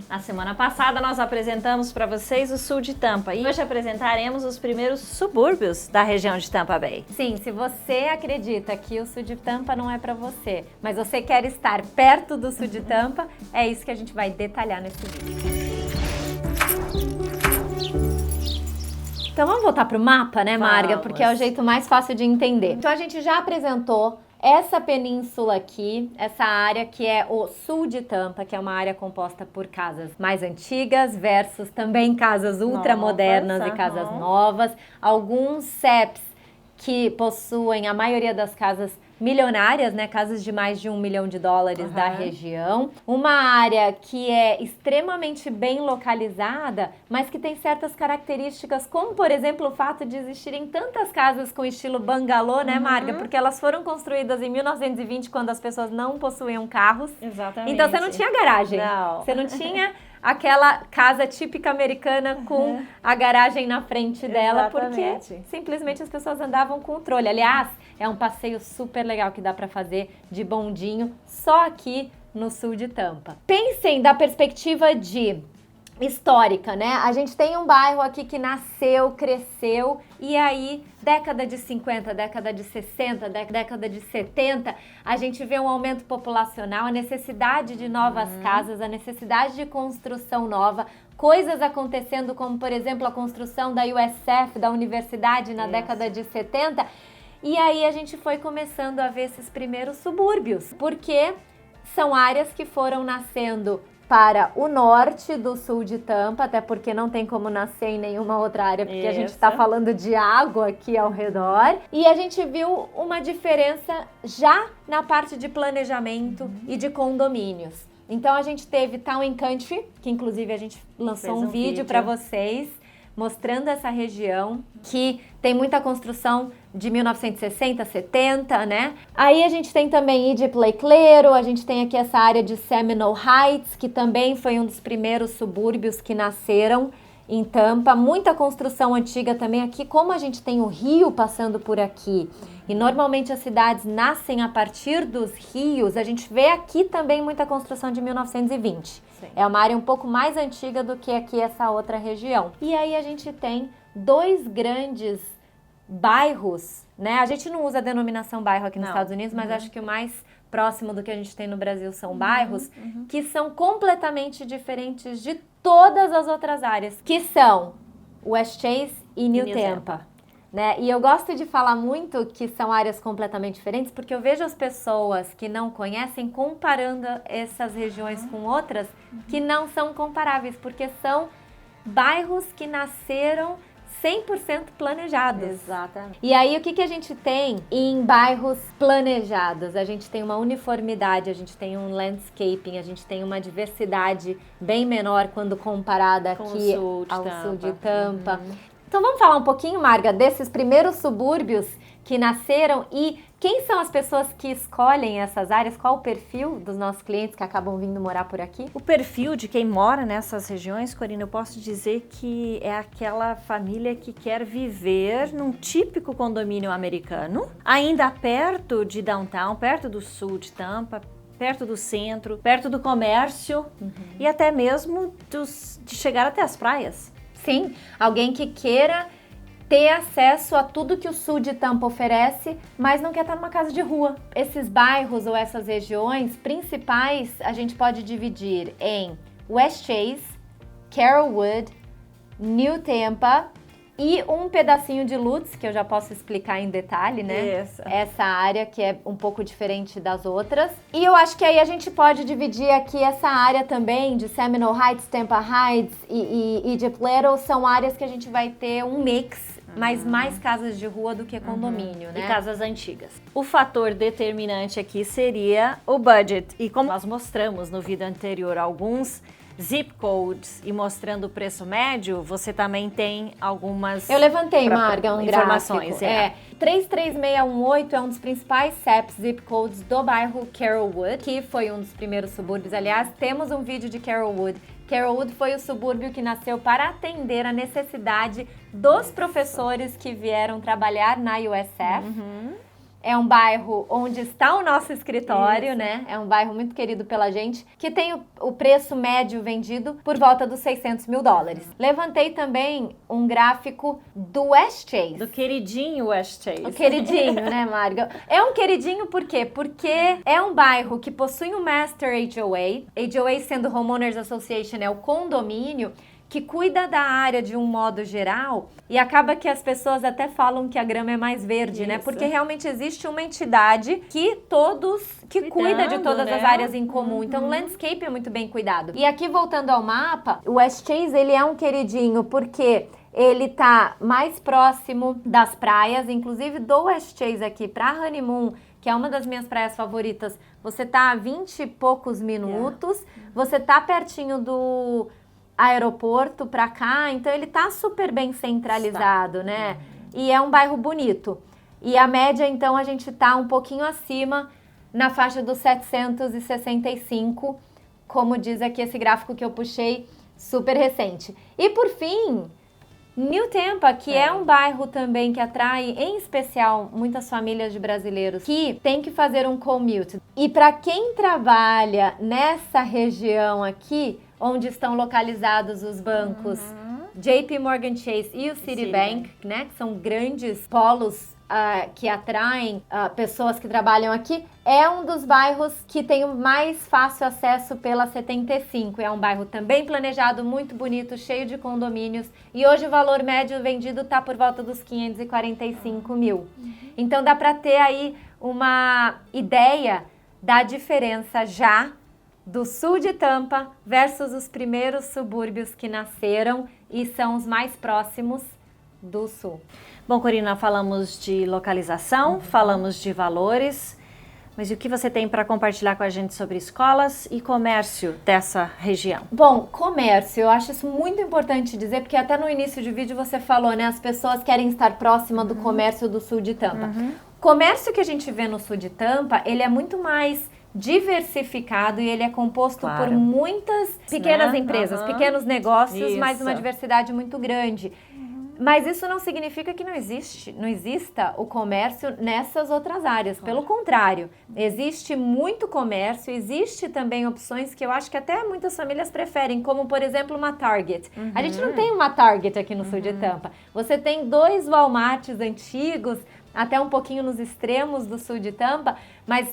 Na semana passada nós apresentamos para vocês o sul de Tampa e hoje apresentaremos os primeiros subúrbios da região de Tampa Bay. Sim, se você acredita que o sul de Tampa não é para você, mas você quer estar perto do sul de Tampa, é isso que a gente vai detalhar nesse vídeo. Então vamos voltar para o mapa, né, Marga? Vamos. Porque é o jeito mais fácil de entender. Então a gente já apresentou essa península aqui, essa área que é o sul de Tampa, que é uma área composta por casas mais antigas versus também casas ultramodernas e casas novas. Alguns CEPs que possuem a maioria das casas milionárias, né? Casas de mais de $1 milhão da região. Uma área que é extremamente bem localizada, mas que tem certas características, como, por exemplo, o fato de existirem tantas casas com estilo bangalô, né, Marga? Porque elas foram construídas em 1920, quando as pessoas não possuíam carros. Exatamente. Então, você não tinha garagem. Não. Você não tinha aquela casa típica americana com a garagem na frente dela, Exatamente. porque simplesmente as pessoas andavam com o trolho. Aliás, é um passeio super legal que dá para fazer de bondinho só aqui no sul de Tampa. Pensem da perspectiva de histórica, né? A gente tem um bairro aqui que nasceu, cresceu e aí década de 50, década de 60, década de 70, a gente vê um aumento populacional, a necessidade de novas casas, a necessidade de construção nova, coisas acontecendo como, por exemplo, a construção da USF, da universidade na década de 70, e aí a gente foi começando a ver esses primeiros subúrbios, porque são áreas que foram nascendo para o norte do sul de Tampa, até porque não tem como nascer em nenhuma outra área, porque a gente está falando de água aqui ao redor. E a gente viu uma diferença já na parte de planejamento e de condomínios. Então a gente teve Town and Country, que inclusive a gente lançou um vídeo para vocês, mostrando essa região, que tem muita construção de 1960, 70, né? Aí a gente tem também Egypt Lake Lero, a gente tem aqui essa área de Seminole Heights, que também foi um dos primeiros subúrbios que nasceram em Tampa. Muita construção antiga também aqui, como a gente tem o rio passando por aqui, e normalmente as cidades nascem a partir dos rios, a gente vê aqui também muita construção de 1920. Sim. É uma área um pouco mais antiga do que aqui essa outra região. E aí a gente tem dois grandes bairros, né? A gente não usa a denominação bairro aqui nos Estados Unidos, mas acho que o mais próximo do que a gente tem no Brasil são bairros que são completamente diferentes de todas as outras áreas, que são West Chase e New Tampa. Né? E eu gosto de falar muito que são áreas completamente diferentes, porque eu vejo as pessoas que não conhecem comparando essas regiões com outras que não são comparáveis, porque são bairros que nasceram 100% planejados. Exatamente. E aí, o que a gente tem em bairros planejados? A gente tem uma uniformidade, a gente tem um landscaping, a gente tem uma diversidade bem menor quando comparada aqui ao sul de Tampa. Então vamos falar um pouquinho, Marga, desses primeiros subúrbios que nasceram e quem são as pessoas que escolhem essas áreas? Qual o perfil dos nossos clientes que acabam vindo morar por aqui? O perfil de quem mora nessas regiões, Corina, eu posso dizer que é aquela família que quer viver num típico condomínio americano, ainda perto de downtown, perto do sul de Tampa, perto do centro, perto do comércio e até mesmo de chegar até as praias. Sim, alguém que queira ter acesso a tudo que o sul de Tampa oferece, mas não quer estar numa casa de rua. Esses bairros ou essas regiões principais a gente pode dividir em West Chase, Carrollwood, New Tampa e um pedacinho de Lutz, que eu já posso explicar em detalhe, né? Essa área que é um pouco diferente das outras. E eu acho que aí a gente pode dividir aqui essa área também de Seminole Heights, Tampa Heights e Egypt Lake, são áreas que a gente vai ter um mix, mas mais casas de rua do que condomínio, né? E casas antigas. O fator determinante aqui seria o budget. E como nós mostramos no vídeo anterior alguns zip codes e mostrando o preço médio, você também tem algumas... Eu levantei, Marga, um informações. Gráfico. 33618 é um dos principais CEPs, zip codes do bairro Carrollwood, que foi um dos primeiros subúrbios. Aliás, temos um vídeo de Carrollwood. Carrollwood foi o subúrbio que nasceu para atender a necessidade dos professores que vieram trabalhar na USF. é um bairro onde está o nosso escritório, né? É um bairro muito querido pela gente, que tem o preço médio vendido por volta dos $600.000. Levantei também um gráfico do West Chase. Do queridinho West Chase. O queridinho, né, Marga? É um queridinho por quê? Porque é um bairro que possui um Master HOA. HOA sendo Homeowners Association, é o condomínio que cuida da área de um modo geral e acaba que as pessoas até falam que a grama é mais verde, né? Porque realmente existe uma entidade que cuida de todas as áreas em comum. Então o landscape é muito bem cuidado. E aqui voltando ao mapa, o West Chase, ele é um queridinho porque ele tá mais próximo das praias, inclusive do West Chase aqui para Honeymoon, que é uma das minhas praias favoritas. Você tá a 20 e poucos minutos, você tá pertinho do aeroporto pra cá, então ele tá super bem centralizado, né? E é um bairro bonito. E a média, então, a gente tá um pouquinho acima, na faixa dos 765, como diz aqui esse gráfico que eu puxei, super recente. E por fim, New Tampa, que é um bairro também que atrai, em especial, muitas famílias de brasileiros que tem que fazer um commute. E para quem trabalha nessa região aqui, onde estão localizados os bancos JP Morgan Chase e o Citibank, né, que são grandes polos que atraem pessoas que trabalham aqui, é um dos bairros que tem o mais fácil acesso pela 75. É um bairro também planejado, muito bonito, cheio de condomínios. E hoje o valor médio vendido está por volta dos 545 mil. Então dá para ter aí uma ideia da diferença já do sul de Tampa versus os primeiros subúrbios que nasceram e são os mais próximos do sul. Bom, Corina, falamos de localização, falamos de valores, mas e o que você tem para compartilhar com a gente sobre escolas e comércio dessa região? Bom, comércio, eu acho isso muito importante dizer, porque até no início do vídeo você falou, né, as pessoas querem estar próxima do comércio do sul de Tampa. O comércio que a gente vê no sul de Tampa, ele é muito mais diversificado e ele é composto por muitas pequenas empresas, pequenos negócios, mas uma diversidade muito grande. Mas isso não significa que não exista o comércio nessas outras áreas. Pelo contrário, existe muito comércio, existe também opções que eu acho que até muitas famílias preferem, como por exemplo uma Target. A gente não tem uma Target aqui no sul de Tampa. Você tem 2 Walmarts antigos, até um pouquinho nos extremos do sul de Tampa, mas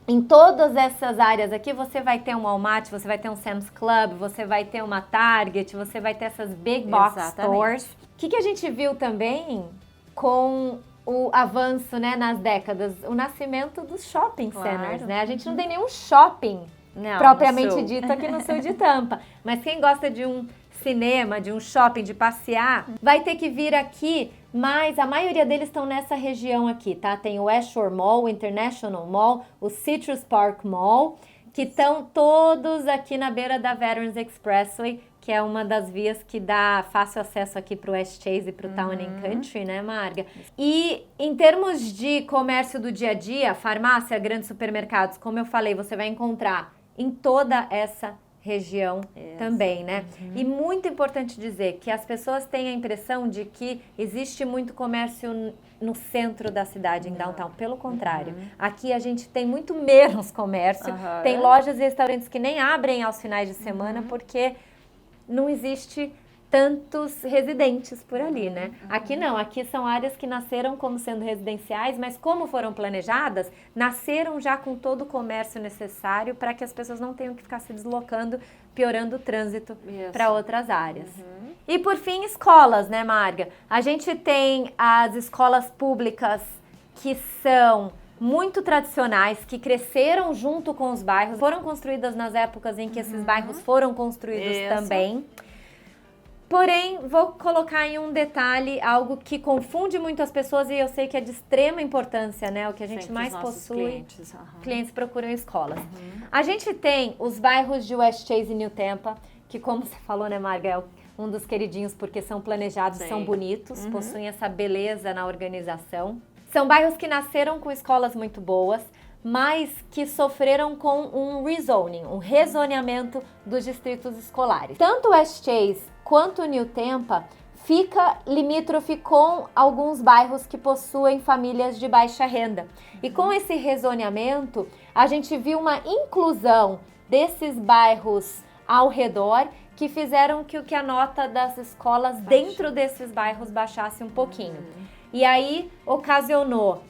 em todas essas áreas aqui, você vai ter um Walmart, você vai ter um Sam's Club, você vai ter uma Target, você vai ter essas big box stores. O que a gente viu também com o avanço, né, nas décadas? O nascimento dos shopping centers, né? A gente não tem nenhum shopping propriamente dito aqui no sul de Tampa. Mas quem gosta de um cinema, de um shopping, de passear, vai ter que vir aqui, mas a maioria deles estão nessa região aqui, tá? Tem o West Shore Mall, o International Mall, o Citrus Park Mall, que estão todos aqui na beira da Veterans Expressway, que é uma das vias que dá fácil acesso aqui para o West Chase e para o Town and Country, né, Marga? E em termos de comércio do dia a dia, farmácia, grandes supermercados, como eu falei, você vai encontrar em toda essa região também, né? E muito importante dizer que as pessoas têm a impressão de que existe muito comércio no centro da cidade, em downtown. Pelo contrário, aqui a gente tem muito menos comércio, tem lojas e restaurantes que nem abrem aos finais de semana porque não existe tantos residentes por ali, né? Aqui não, aqui são áreas que nasceram como sendo residenciais, mas como foram planejadas, nasceram já com todo o comércio necessário para que as pessoas não tenham que ficar se deslocando, piorando o trânsito para outras áreas. E por fim, escolas, né, Marga? A gente tem as escolas públicas que são muito tradicionais, que cresceram junto com os bairros, foram construídas nas épocas em que esses bairros foram construídos também. Porém, vou colocar em um detalhe algo que confunde muito as pessoas e eu sei que é de extrema importância, né? O que a gente mais possui, clientes procuram escolas. A gente tem os bairros de West Chase e New Tampa, que como você falou, né, Marga, é um dos queridinhos porque são planejados, são bonitos, possuem essa beleza na organização. São bairros que nasceram com escolas muito boas, mas que sofreram com um rezoning, um rezoneamento dos distritos escolares. Tanto West Chase quanto New Tampa fica limítrofe com alguns bairros que possuem famílias de baixa renda. E com esse rezoneamento, a gente viu uma inclusão desses bairros ao redor que fizeram que a nota das escolas dentro desses bairros baixasse um pouquinho. E aí ocasionou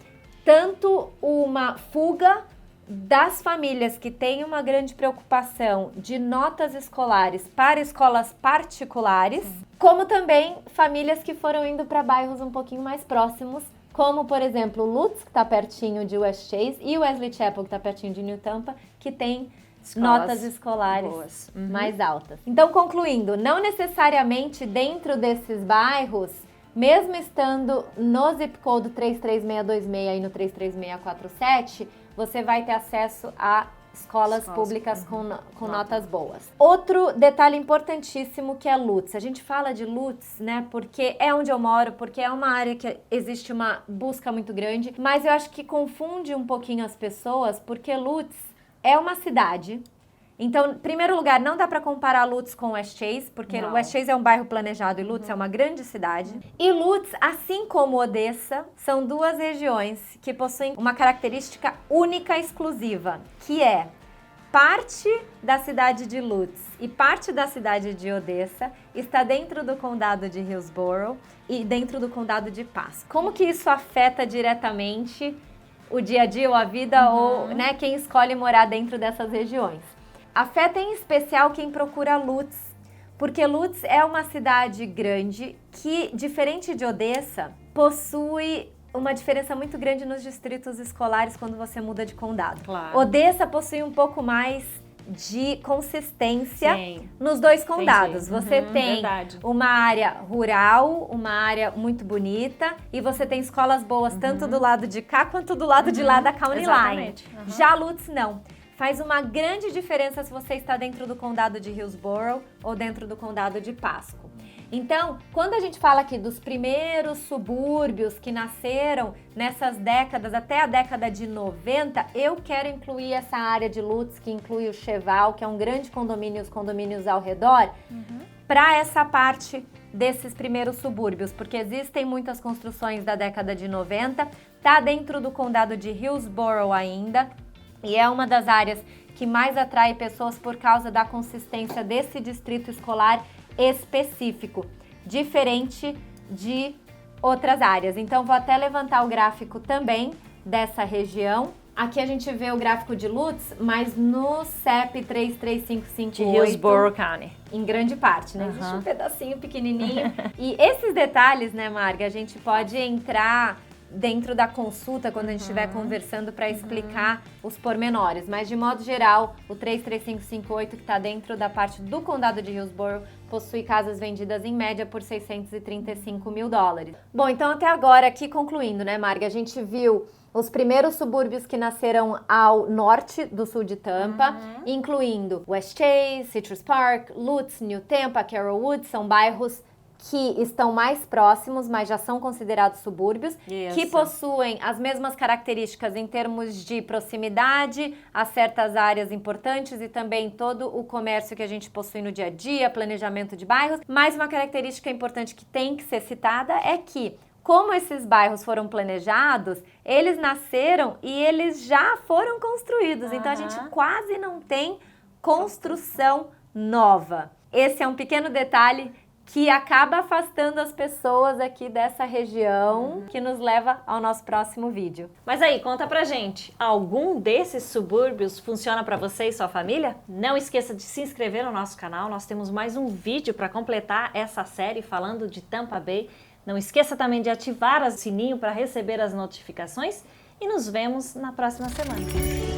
tanto uma fuga das famílias que têm uma grande preocupação de notas escolares para escolas particulares, como também famílias que foram indo para bairros um pouquinho mais próximos, como, por exemplo, Lutz, que está pertinho de West Chase, e Wesley Chapel, que está pertinho de New Tampa, que tem notas escolares mais altas. Então, concluindo, não necessariamente dentro desses bairros, mesmo estando no zip code 33626 e no 33647, você vai ter acesso a escolas públicas com notas boas. Outro detalhe importantíssimo que é Lutz. A gente fala de Lutz, né, porque é onde eu moro, porque é uma área que existe uma busca muito grande, mas eu acho que confunde um pouquinho as pessoas, porque Lutz é uma cidade. Então, em primeiro lugar, não dá para comparar Lutz com West Chase, porque West Chase é um bairro planejado e Lutz é uma grande cidade. E Lutz, assim como Odessa, são duas regiões que possuem uma característica única e exclusiva, que é parte da cidade de Lutz e parte da cidade de Odessa está dentro do condado de Hillsborough e dentro do condado de Pasco. Como que isso afeta diretamente o dia a dia ou a vida ou, né, quem escolhe morar dentro dessas regiões? Afeta em especial quem procura Lutz, porque Lutz é uma cidade grande que, diferente de Odessa, possui uma diferença muito grande nos distritos escolares quando você muda de condado. Claro. Odessa possui um pouco mais de consistência nos dois condados. Você tem uma área rural, uma área muito bonita e você tem escolas boas tanto do lado de cá quanto do lado de lá da County Line. Já Lutz não. Faz uma grande diferença se você está dentro do condado de Hillsborough ou dentro do condado de Pasco. Então, quando a gente fala aqui dos primeiros subúrbios que nasceram nessas décadas, até a década de 90, eu quero incluir essa área de Lutz, que inclui o Cheval, que é um grande condomínio e os condomínios ao redor, para essa parte desses primeiros subúrbios, porque existem muitas construções da década de 90, tá dentro do condado de Hillsborough ainda, e é uma das áreas que mais atrai pessoas por causa da consistência desse distrito escolar específico, diferente de outras áreas. Então, vou até levantar o gráfico também dessa região. Aqui a gente vê o gráfico de Lutz, mas no CEP 33558... De Hillsborough County. Em grande parte, né? Existe um pedacinho pequenininho. E esses detalhes, né, Marga, a gente pode entrar dentro da consulta, quando a gente estiver conversando, para explicar os pormenores. Mas, de modo geral, o 33558, que está dentro da parte do condado de Hillsborough, possui casas vendidas em média por $635 mil. Bom, então até agora, aqui concluindo, né, Marga, a gente viu os primeiros subúrbios que nasceram ao norte do sul de Tampa, incluindo West Chase, Citrus Park, Lutz, New Tampa, Carrollwood, são bairros que estão mais próximos, mas já são considerados subúrbios, que possuem as mesmas características em termos de proximidade a certas áreas importantes e também todo o comércio que a gente possui no dia a dia, planejamento de bairros. Mas uma característica importante que tem que ser citada é que, como esses bairros foram planejados, eles nasceram e eles já foram construídos. Então, a gente quase não tem construção nova. Esse é um pequeno detalhe que acaba afastando as pessoas aqui dessa região, que nos leva ao nosso próximo vídeo. Mas aí, conta pra gente, algum desses subúrbios funciona pra você e sua família? Não esqueça de se inscrever no nosso canal, nós temos mais um vídeo para completar essa série falando de Tampa Bay. Não esqueça também de ativar o sininho para receber as notificações e nos vemos na próxima semana.